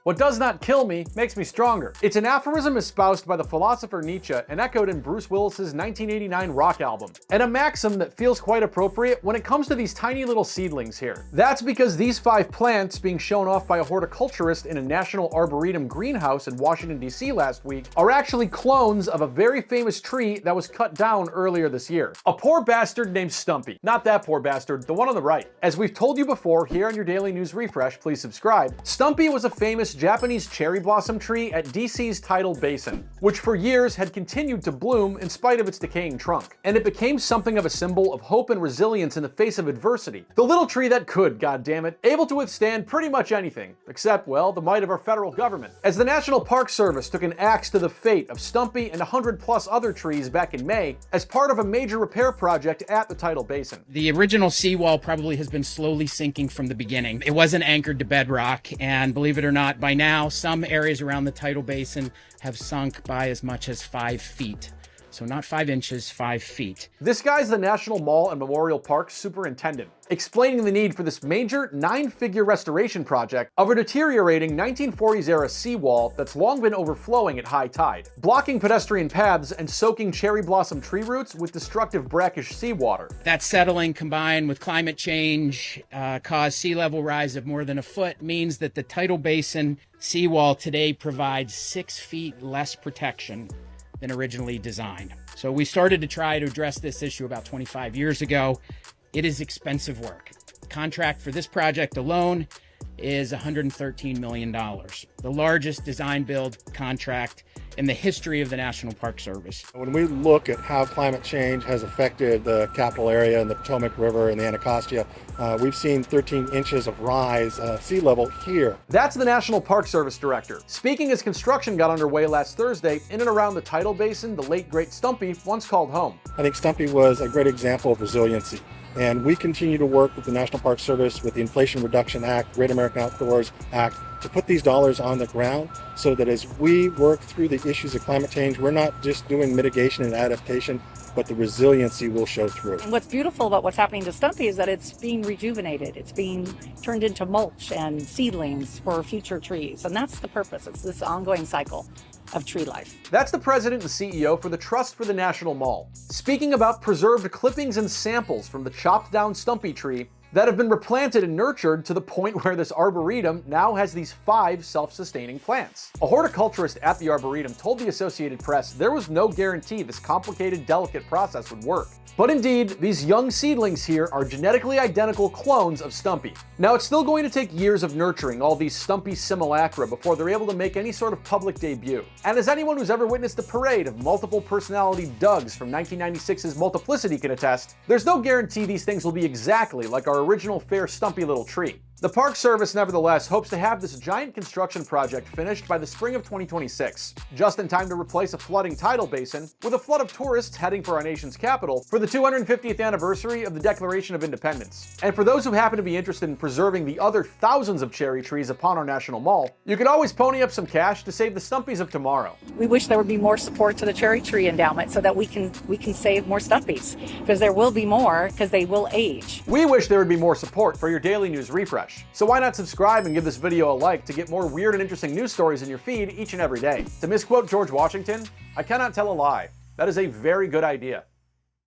What does not kill me makes me stronger. It's an aphorism espoused by the philosopher Nietzsche and echoed in Bruce Willis's 1989 rock album, and a maxim that feels quite appropriate when it comes to these tiny little seedlings here. That's because these 5 plants being shown off by a horticulturist in a National Arboretum greenhouse in Washington, D.C. last week are actually clones of a very famous tree that was cut down earlier this year. A poor bastard named Stumpy. Not that poor bastard, the one on the right. As we've told you before here on your daily news refresh, please subscribe. Stumpy was a famous Japanese cherry blossom tree at DC's tidal basin, which for years had continued to bloom in spite of its decaying trunk. And it became something of a symbol of hope and resilience in the face of adversity. The little tree that could, goddammit, able to withstand pretty much anything, except, well, the might of our federal government. As the National Park Service took an axe to the fate of Stumpy and 100+ other trees back in May as part of a major repair project at the tidal basin. The original seawall probably has been slowly sinking from the beginning. It wasn't anchored to bedrock, and believe it or not, by now, some areas around the tidal basin have sunk by as much as 5 feet. So not 5 inches, 5 feet. This guy's the National Mall and Memorial Park superintendent, explaining the need for this major 9-figure restoration project of a deteriorating 1940s-era seawall that's long been overflowing at high tide, blocking pedestrian paths and soaking cherry blossom tree roots with destructive brackish seawater. That settling combined with climate change caused sea level rise of more than a foot means that the tidal basin seawall today provides 6 feet less protection than originally designed. So we started to try to address this issue about 25 years ago. It is expensive work. The contract for this project alone is $113 million, the largest design build contract in the history of the National Park Service. When we look at how climate change has affected the capital area and the Potomac River and the Anacostia, we've seen 13 inches of rise sea level here. That's the National Park Service director, speaking as construction got underway last Thursday in and around the tidal basin the late great Stumpy once called home. I think Stumpy was a great example of resiliency. And we continue to work with the National Park Service, with the Inflation Reduction Act, Great American Outdoors Act, to put these dollars on the ground so that as we work through the issues of climate change, we're not just doing mitigation and adaptation, but the resiliency will show through. And what's beautiful about what's happening to Stumpy is that it's being rejuvenated. It's being turned into mulch and seedlings for future trees. And that's the purpose. It's this ongoing cycle of tree life. That's the president and CEO for the Trust for the National Mall, speaking about preserved clippings and samples from the chopped down Stumpy tree that have been replanted and nurtured to the point where this arboretum now has these 5 self-sustaining plants. A horticulturist at the arboretum told the Associated Press there was no guarantee this complicated, delicate process would work. But indeed, these young seedlings here are genetically identical clones of Stumpy. Now, it's still going to take years of nurturing all these Stumpy simulacra before they're able to make any sort of public debut. And as anyone who's ever witnessed the parade of multiple personality Dougs from 1996's Multiplicity can attest, there's no guarantee these things will be exactly like our original fair Stumpy little tree. The Park Service, nevertheless, hopes to have this giant construction project finished by the spring of 2026, just in time to replace a flooding tidal basin with a flood of tourists heading for our nation's capital for the 250th anniversary of the Declaration of Independence. And for those who happen to be interested in preserving the other thousands of cherry trees upon our national mall, you could always pony up some cash to save the Stumpies of tomorrow. We wish there would be more support to the cherry tree endowment so that we can save more Stumpies, because there will be more, because they will age. We wish there would be more support for your daily news refresh. So why not subscribe and give this video a like to get more weird and interesting news stories in your feed each and every day. To misquote George Washington, I cannot tell a lie. That is a very good idea.